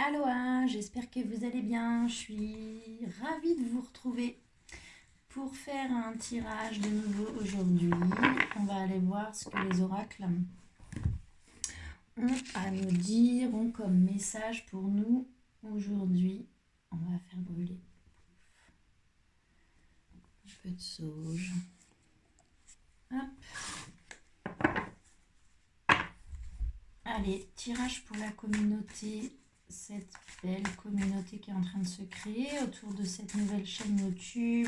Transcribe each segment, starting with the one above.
Aloha, j'espère que vous allez bien. Je suis ravie de vous retrouver pour faire un tirage de nouveau aujourd'hui. On va aller voir ce que les oracles ont à nous dire, ont comme message pour nous aujourd'hui. On va faire brûler un peu de sauge. Hop. Allez, tirage pour la communauté. Cette belle communauté qui est en train de se créer autour de cette nouvelle chaîne YouTube.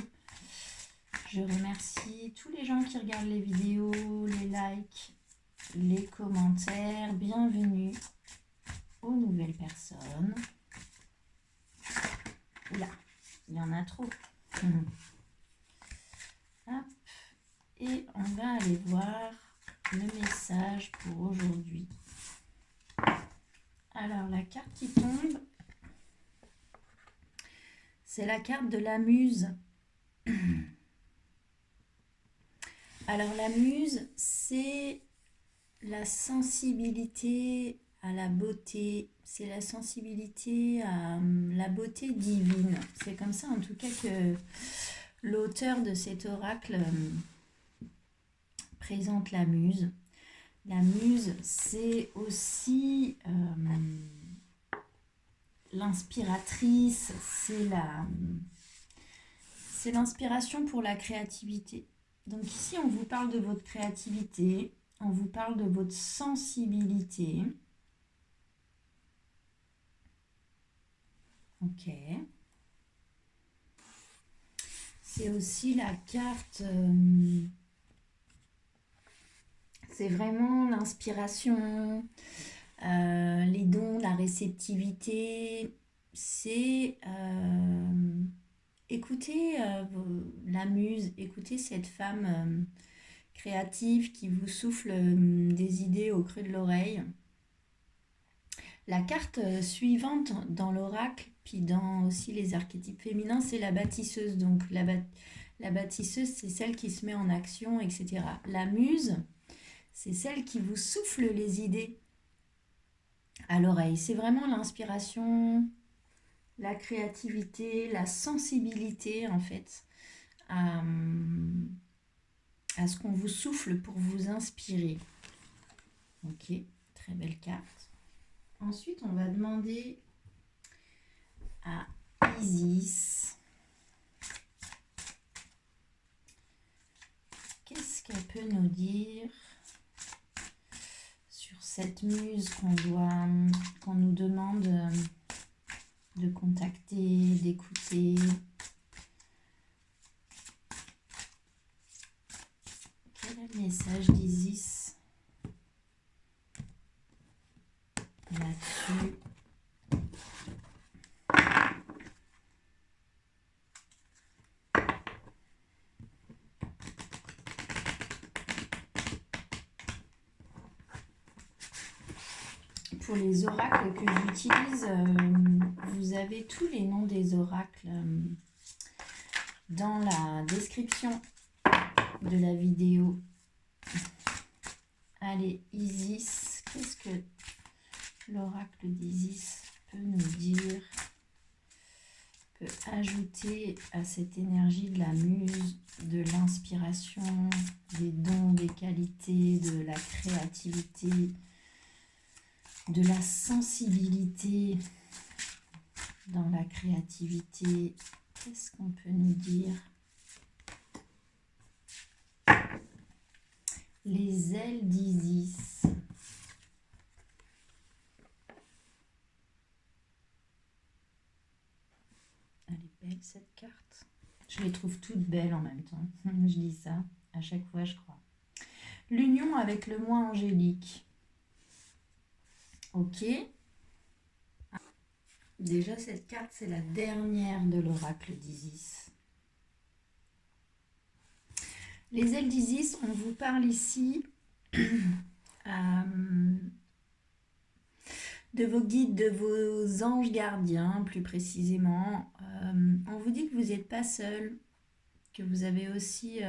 Je remercie tous les gens qui regardent les vidéos, les likes, les commentaires. Bienvenue aux nouvelles personnes. Oula, il y en a trop. Hop. Et on va aller voir le message pour aujourd'hui. Alors, la carte qui tombe, c'est la carte de la muse. Alors, la muse, c'est la sensibilité à la beauté, c'est la sensibilité à la beauté divine. C'est comme ça, en tout cas, que l'auteur de cet oracle présente la muse. La muse, c'est aussi l'inspiratrice, c'est l'inspiration pour la créativité. Donc ici, on vous parle de votre créativité, on vous parle de votre sensibilité. Ok. C'est aussi la carte... c'est vraiment l'inspiration, les dons, la réceptivité. C'est écoutez la muse, écoutez cette femme créative qui vous souffle des idées au creux de l'oreille. La carte suivante dans l'oracle, puis dans aussi les archétypes féminins, c'est la bâtisseuse. Donc la bâtisseuse, c'est celle qui se met en action, etc. La muse, c'est celle qui vous souffle les idées à l'oreille. C'est vraiment l'inspiration, la créativité, la sensibilité en fait à ce qu'on vous souffle pour vous inspirer. Ok, très belle carte. Ensuite, on va demander à Isis qu'est-ce qu'elle peut nous dire sur cette muse qu'on nous demande de contacter, d'écouter. Quel est le message d'Isis là-dessus? Pour les oracles que j'utilise, vous avez tous les noms des oracles dans la description de la vidéo. Allez, Isis, qu'est-ce que l'oracle d'Isis peut nous dire, peut ajouter à cette énergie de la muse, de l'inspiration, des dons, des qualités, de la créativité, de la sensibilité dans la créativité? Qu'est-ce qu'on peut nous dire? Les ailes d'Isis. Elle est belle cette carte. Je les trouve toutes belles en même temps. Je dis ça à chaque fois, je crois. L'union avec le moi angélique. Ok. Déjà, cette carte, c'est la dernière de l'oracle d'Isis. Les ailes d'Isis, on vous parle ici de vos guides, de vos anges gardiens, plus précisément. On vous dit que vous n'êtes pas seul, que vous avez aussi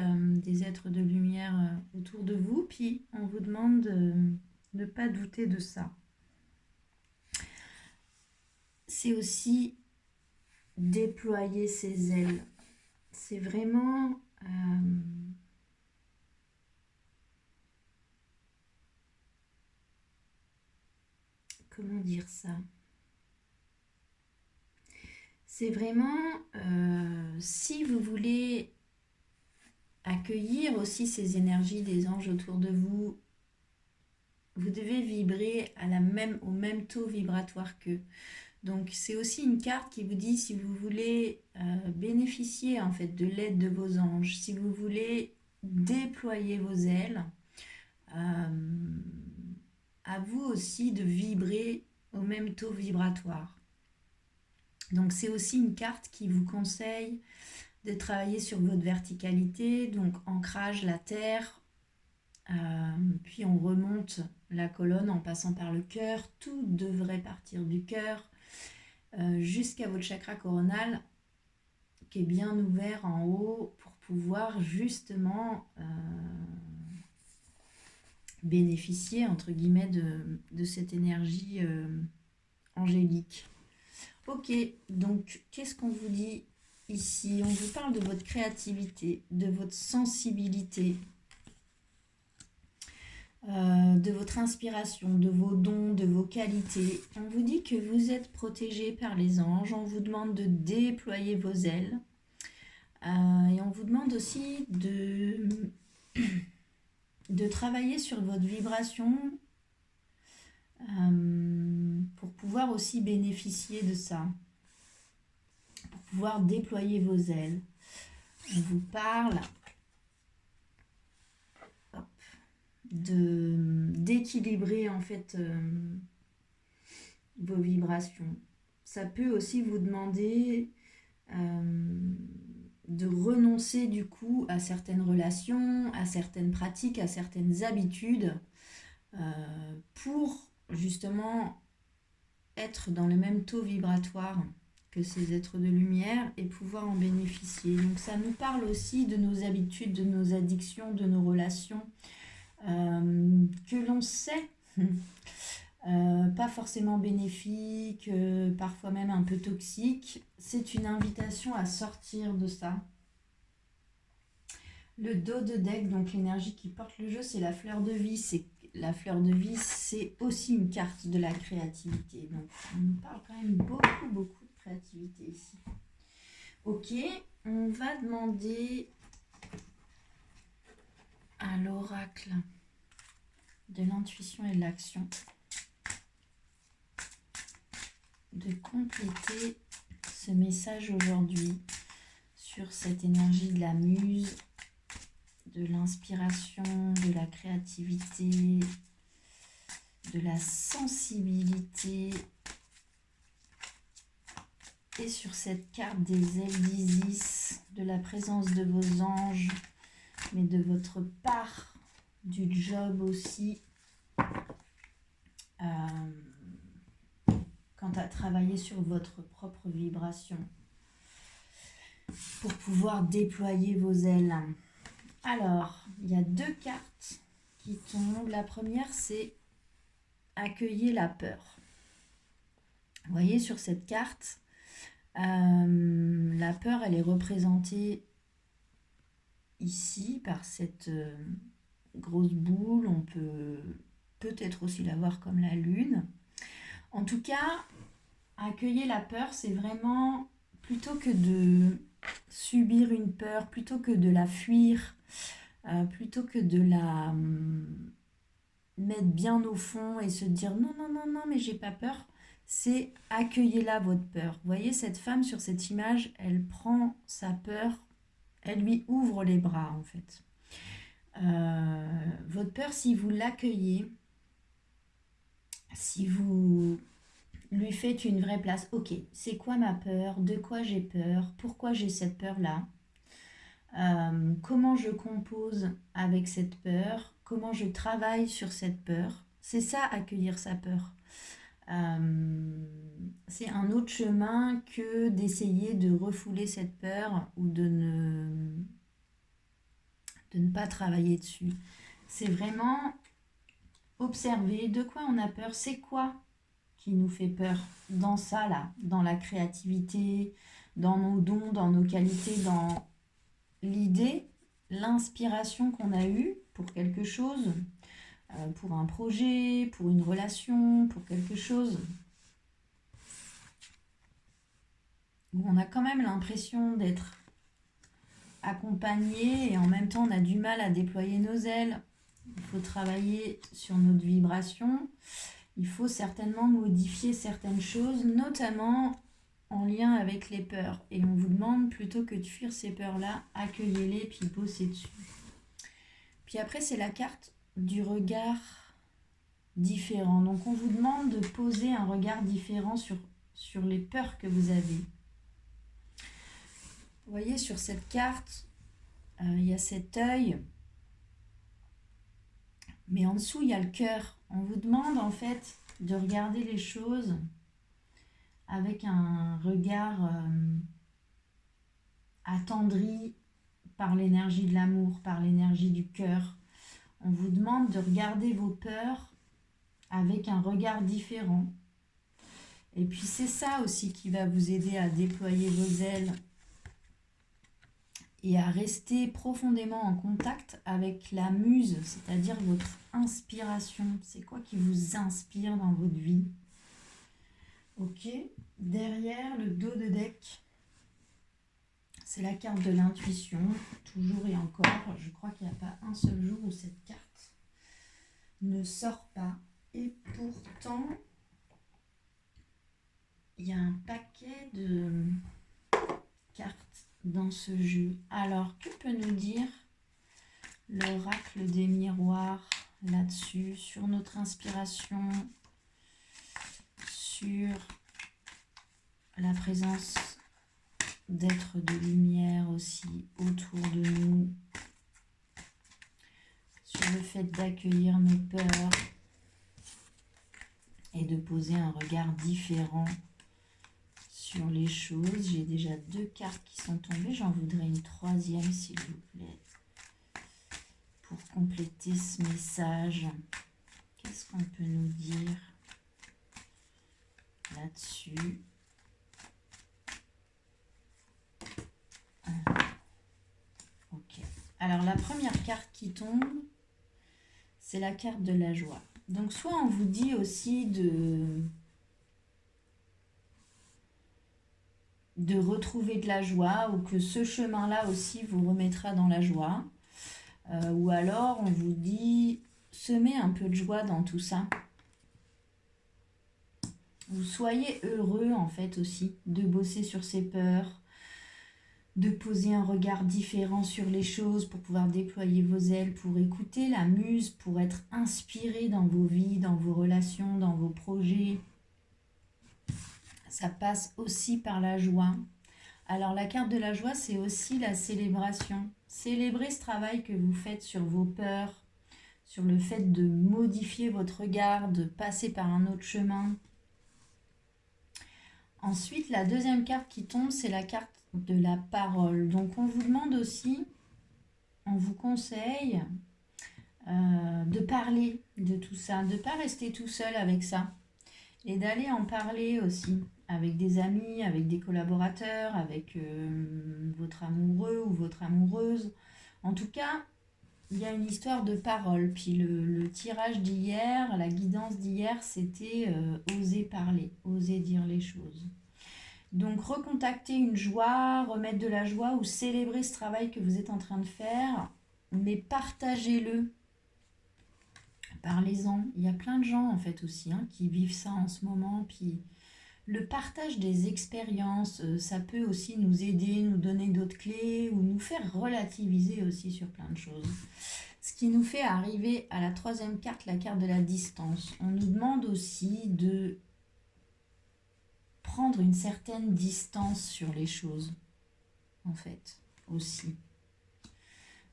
des êtres de lumière autour de vous, puis on vous demande de ne pas douter de ça. c'est aussi déployer ses ailes. C'est vraiment... comment dire ça? C'est vraiment, si vous voulez accueillir aussi ces énergies des anges autour de vous, vous devez vibrer au même taux vibratoire qu'eux. Donc c'est aussi une carte qui vous dit si vous voulez bénéficier en fait de l'aide de vos anges, si vous voulez déployer vos ailes, à vous aussi de vibrer au même taux vibratoire. Donc c'est aussi une carte qui vous conseille de travailler sur votre verticalité, donc ancrage la terre, puis on remonte la colonne en passant par le cœur. Tout devrait partir du cœur jusqu'à votre chakra coronal qui est bien ouvert en haut pour pouvoir justement bénéficier entre guillemets de cette énergie angélique. Ok, donc qu'est-ce qu'on vous dit ici? On vous parle de votre créativité, de votre sensibilité, de votre inspiration, de vos dons, de vos qualités. On vous dit que vous êtes protégé par les anges. On vous demande de déployer vos ailes. Et on vous demande aussi de travailler sur votre vibration pour pouvoir aussi bénéficier de ça, pour pouvoir déployer vos ailes. On vous parle d'équilibrer en fait vos vibrations. Ça peut aussi vous demander de renoncer du coup à certaines relations, à certaines pratiques, à certaines habitudes pour justement être dans le même taux vibratoire que ces êtres de lumière et pouvoir en bénéficier. Donc ça nous parle aussi de nos habitudes, de nos addictions, de nos relations que l'on sait pas forcément bénéfiques, parfois même un peu toxiques. C'est une invitation à sortir de ça. Le dos de deck, donc l'énergie qui porte le jeu, c'est la fleur de vie. La fleur de vie, c'est aussi une carte de la créativité. Donc on nous parle quand même beaucoup de créativité ici. Ok, on va demander à l'oracle de l'intuition et de l'action de compléter ce message aujourd'hui sur cette énergie de la muse, de l'inspiration, de la créativité, de la sensibilité et sur cette carte des ailes d'Isis, de la présence de vos anges, mais de votre part du job aussi. Quant à travailler sur votre propre vibration pour pouvoir déployer vos ailes. Alors, il y a deux cartes qui tombent. La première, c'est accueillir la peur. Vous voyez sur cette carte, la peur, elle est représentée ici par cette grosse boule. On peut peut-être aussi la voir comme la lune. En tout cas, accueillir la peur, c'est vraiment, plutôt que de subir une peur, plutôt que de la fuir, plutôt que de la mettre bien au fond et se dire non, mais j'ai pas peur, c'est accueillir-la votre peur. Vous voyez cette femme sur cette image, elle prend sa peur, elle lui ouvre les bras en fait. Votre peur, si vous l'accueillez, si vous lui faites une vraie place, ok, c'est quoi ma peur, de quoi j'ai peur, pourquoi j'ai cette peur-là, comment je compose avec cette peur, comment je travaille sur cette peur, c'est ça accueillir sa peur. C'est un autre chemin que d'essayer de refouler cette peur ou de ne pas travailler dessus. C'est vraiment observer de quoi on a peur, c'est quoi qui nous fait peur dans ça, là, dans la créativité, dans nos dons, dans nos qualités, dans l'idée, l'inspiration qu'on a eue pour quelque chose, pour un projet, pour une relation, pour quelque chose, où on a quand même l'impression d'être accompagné et en même temps on a du mal à déployer nos ailes. Il faut travailler sur notre vibration. Il faut certainement modifier certaines choses, notamment en lien avec les peurs. Et on vous demande, plutôt que de fuir ces peurs-là, accueillez-les puis bossez dessus. Puis après, c'est la carte du regard différent. Donc on vous demande de poser un regard différent sur les peurs que vous avez. Vous voyez, sur cette carte, il y a cet œil, mais en dessous, il y a le cœur. On vous demande en fait de regarder les choses avec un regard attendri par l'énergie de l'amour, par l'énergie du cœur. On vous demande de regarder vos peurs avec un regard différent. Et puis c'est ça aussi qui va vous aider à déployer vos ailes et à rester profondément en contact avec la muse, c'est-à-dire votre inspiration. C'est quoi qui vous inspire dans votre vie? Ok, derrière le dos de deck, c'est la carte de l'intuition, toujours et encore. Je crois qu'il n'y a pas un seul jour où cette carte ne sort pas. Et pourtant, il y a un paquet de cartes dans ce jeu. Alors, que peut nous dire l'oracle des miroirs là-dessus, sur notre inspiration, sur la présence d'êtres de lumière aussi autour de nous, sur le fait d'accueillir nos peurs et de poser un regard différent sur les choses. J'ai déjà 2 cartes qui sont tombées, j'en voudrais une 3e s'il vous plaît, pour compléter ce message. Qu'est-ce qu'on peut nous dire là-dessus? Ok. Alors la première carte qui tombe, c'est la carte de la joie. Donc soit on vous dit aussi de retrouver de la joie, ou que ce chemin-là aussi vous remettra dans la joie. Ou alors on vous dit semez un peu de joie dans tout ça. Vous soyez heureux en fait aussi de bosser sur ces peurs, de poser un regard différent sur les choses pour pouvoir déployer vos ailes, pour écouter la muse, pour être inspiré dans vos vies, dans vos relations, dans vos projets. Ça passe aussi par la joie. Alors la carte de la joie, c'est aussi la célébration. Célébrez ce travail que vous faites sur vos peurs, sur le fait de modifier votre regard, de passer par un autre chemin. Ensuite, la deuxième carte qui tombe, c'est la carte de la parole. Donc on vous demande aussi, on vous conseille de parler de tout ça, de ne pas rester tout seul avec ça, et d'aller en parler aussi avec des amis, avec des collaborateurs, avec votre amoureux ou votre amoureuse. En tout cas, il y a une histoire de parole. Puis le tirage d'hier, la guidance d'hier, c'était oser parler, oser dire les choses. Donc recontacter une joie, remettre de la joie ou célébrer ce travail que vous êtes en train de faire, mais partagez-le. Parlez-en. Il y a plein de gens en fait aussi qui vivent ça en ce moment. Puis le partage des expériences, ça peut aussi nous aider, nous donner d'autres clés ou nous faire relativiser aussi sur plein de choses. Ce qui nous fait arriver à la troisième carte, la carte de la distance. On nous demande aussi de prendre une certaine distance sur les choses, en fait, aussi.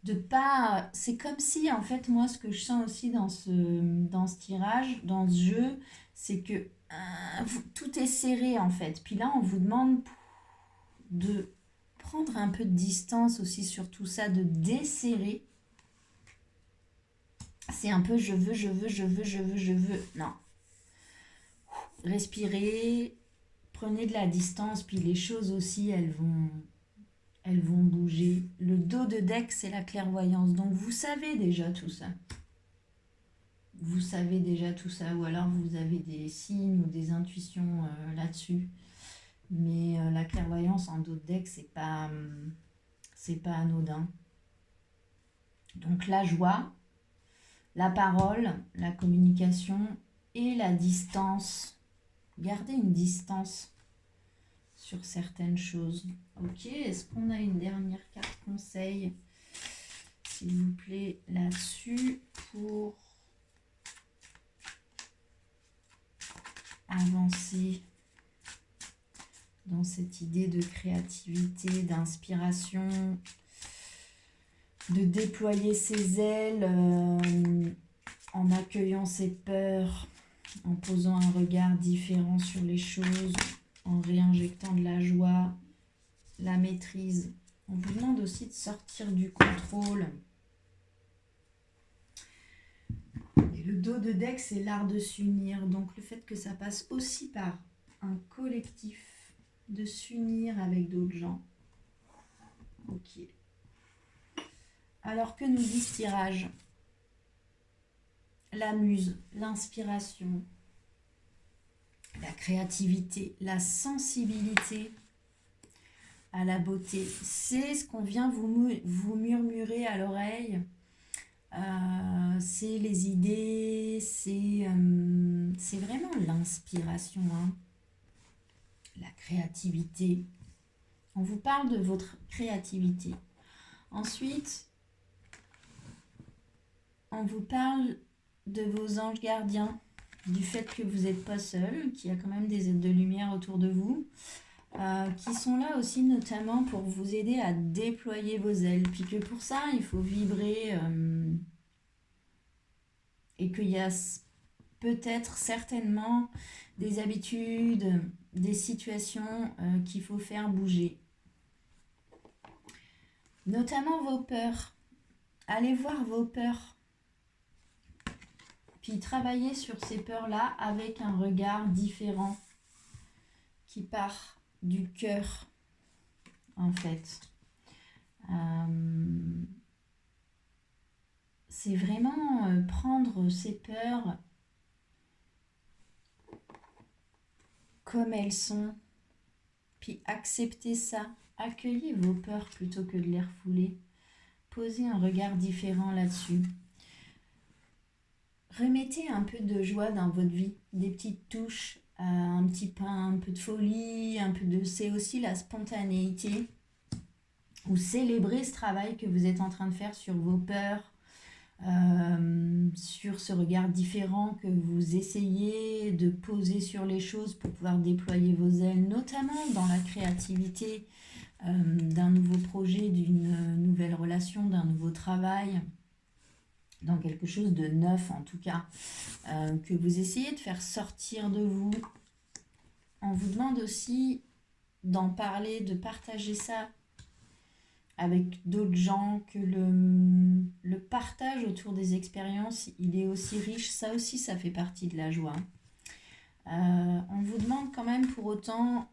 De pas... C'est comme si, en fait, moi, ce que je sens aussi dans ce tirage, dans ce jeu, c'est que tout est serré, en fait. Puis là, on vous demande de prendre un peu de distance aussi sur tout ça, de desserrer. C'est un peu je veux. Non. respirez, prenez de la distance, puis les choses aussi, elles vont bouger. Le dos de deck, c'est la clairvoyance. Donc vous savez déjà tout ça. Vous savez déjà tout ça, ou alors vous avez des signes ou des intuitions là-dessus. Mais la clairvoyance en dos de deck, c'est pas anodin. Donc la joie, la parole, la communication et la distance. Gardez une distance sur certaines choses. Ok, est-ce qu'on a une dernière carte conseil, s'il vous plaît, là-dessus pour avancer dans cette idée de créativité, d'inspiration, de déployer ses ailes en accueillant ses peurs, en posant un regard différent sur les choses, en réinjectant de la joie, la maîtrise. On vous demande aussi de sortir du contrôle. Et le dos de deck, c'est l'art de s'unir. Donc le fait que ça passe aussi par un collectif, de s'unir avec d'autres gens. Ok. Alors que nous dit ce tirage? La muse, l'inspiration, la créativité, la sensibilité à la beauté. C'est ce qu'on vient vous murmurer à l'oreille. C'est les idées, c'est vraiment l'inspiration, hein. La créativité. On vous parle de votre créativité. Ensuite, on vous parle de vos anges gardiens, du fait que vous n'êtes pas seul, qu'il y a quand même des êtres de lumière autour de vous, qui sont là aussi notamment pour vous aider à déployer vos ailes. Puis que pour ça, il faut vibrer et qu'il y a peut-être certainement des habitudes, des situations qu'il faut faire bouger. Notamment vos peurs. Allez voir vos peurs. Puis travailler sur ces peurs-là avec un regard différent qui part du cœur, en fait. C'est vraiment prendre ces peurs comme elles sont, puis accepter ça. Accueillez vos peurs plutôt que de les refouler. Posez un regard différent là-dessus. Remettez un peu de joie dans votre vie, des petites touches, un petit pain, un peu de folie, c'est aussi la spontanéité. Ou célébrer ce travail que vous êtes en train de faire sur vos peurs, sur ce regard différent que vous essayez de poser sur les choses pour pouvoir déployer vos ailes, notamment dans la créativité d'un nouveau projet, d'une nouvelle relation, d'un nouveau travail, dans quelque chose de neuf en tout cas, que vous essayez de faire sortir de vous. On vous demande aussi d'en parler, de partager ça avec d'autres gens, que le partage autour des expériences, il est aussi riche. Ça aussi, ça fait partie de la joie. On vous demande quand même pour autant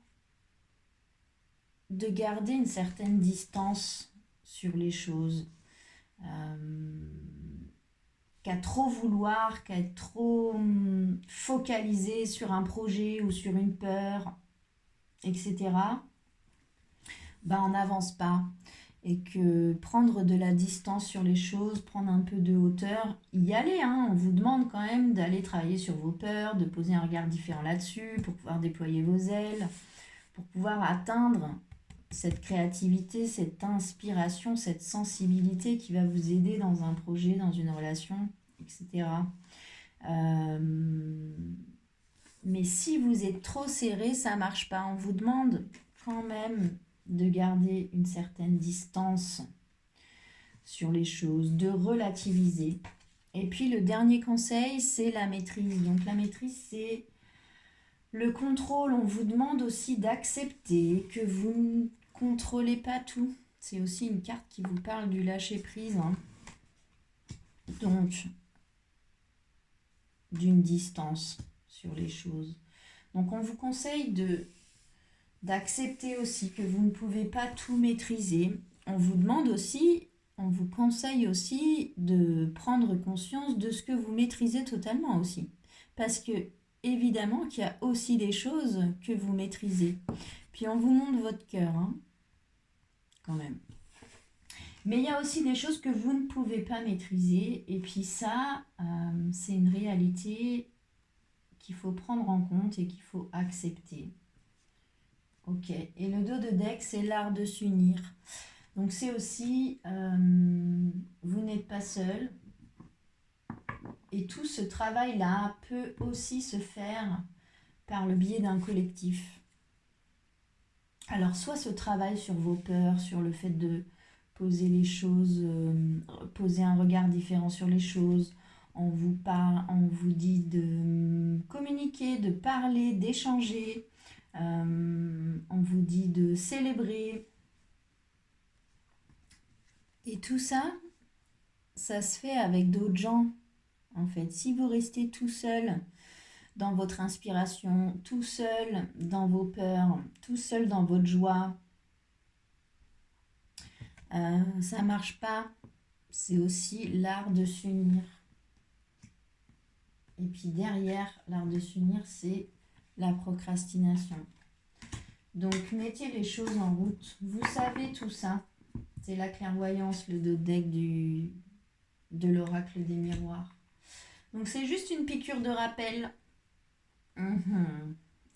de garder une certaine distance sur les choses. Qu'à trop vouloir, qu'à être trop focalisé sur un projet ou sur une peur, etc., on n'avance pas. Et que prendre de la distance sur les choses, prendre un peu de hauteur, y aller, hein. On vous demande quand même d'aller travailler sur vos peurs, de poser un regard différent là-dessus pour pouvoir déployer vos ailes, pour pouvoir atteindre cette créativité, cette inspiration, cette sensibilité qui va vous aider dans un projet, dans une relation, etc. Mais si vous êtes trop serré, ça ne marche pas. On vous demande quand même de garder une certaine distance sur les choses, de relativiser. Et puis le dernier conseil, c'est la maîtrise. Donc la maîtrise, c'est le contrôle. On vous demande aussi d'accepter que vous ne contrôlez pas tout. C'est aussi une carte qui vous parle du lâcher-prise, hein. Donc, d'une distance sur les choses. Donc on vous conseille d'accepter aussi que vous ne pouvez pas tout maîtriser. On vous conseille aussi de prendre conscience de ce que vous maîtrisez totalement aussi. Parce que évidemment qu'il y a aussi des choses que vous maîtrisez. Puis on vous montre votre cœur, hein, quand même. Mais il y a aussi des choses que vous ne pouvez pas maîtriser. Et puis ça, c'est une réalité qu'il faut prendre en compte et qu'il faut accepter. Ok. Et le dos de deck, c'est l'art de s'unir. Donc c'est aussi, vous n'êtes pas seul. Et tout ce travail-là peut aussi se faire par le biais d'un collectif. Alors soit ce travail sur vos peurs, sur le fait de poser les choses, poser un regard différent sur les choses. On vous dit de communiquer, de parler, d'échanger. On vous dit de célébrer. Et tout ça, ça se fait avec d'autres gens, en fait. Si vous restez tout seul dans votre inspiration, tout seul dans vos peurs, tout seul dans votre joie, ça marche pas. C'est aussi l'art de s'unir. Et puis derrière, l'art de s'unir, c'est la procrastination. Donc mettez les choses en route. Vous savez tout ça. C'est la clairvoyance, le deck de l'oracle des miroirs. Donc c'est juste une piqûre de rappel.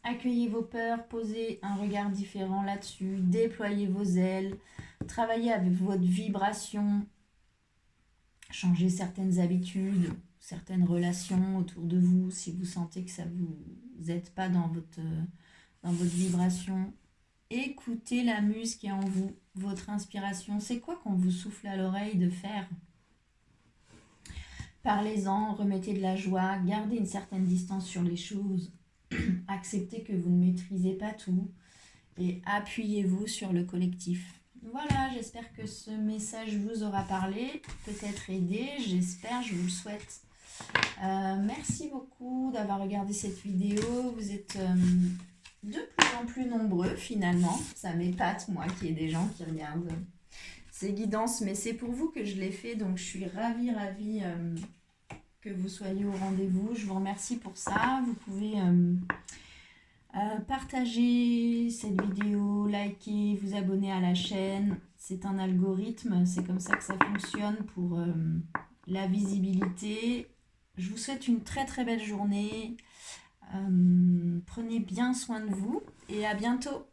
Accueillez vos peurs, posez un regard différent là-dessus, déployez vos ailes, travaillez avec votre vibration, changez certaines habitudes, certaines relations autour de vous si vous sentez que ça vous aide pas dans votre vibration. Écoutez la muse qui est en vous, votre inspiration. C'est quoi qu'on vous souffle à l'oreille de faire? Parlez-en, remettez de la joie, gardez une certaine distance sur les choses, acceptez que vous ne maîtrisez pas tout et appuyez-vous sur le collectif. Voilà, j'espère que ce message vous aura parlé, peut-être aidé, j'espère, je vous le souhaite. Merci beaucoup d'avoir regardé cette vidéo. Vous êtes de plus en plus nombreux finalement. Ça m'épate, moi, qu'il y ait des gens qui regardent ces guidances. Mais c'est pour vous que je l'ai fait. Donc, je suis ravie que vous soyez au rendez-vous. Je vous remercie pour ça. Vous pouvez partager cette vidéo, liker, vous abonner à la chaîne. C'est un algorithme. C'est comme ça que ça fonctionne pour la visibilité. Je vous souhaite une très très belle journée. Prenez bien soin de vous et à bientôt.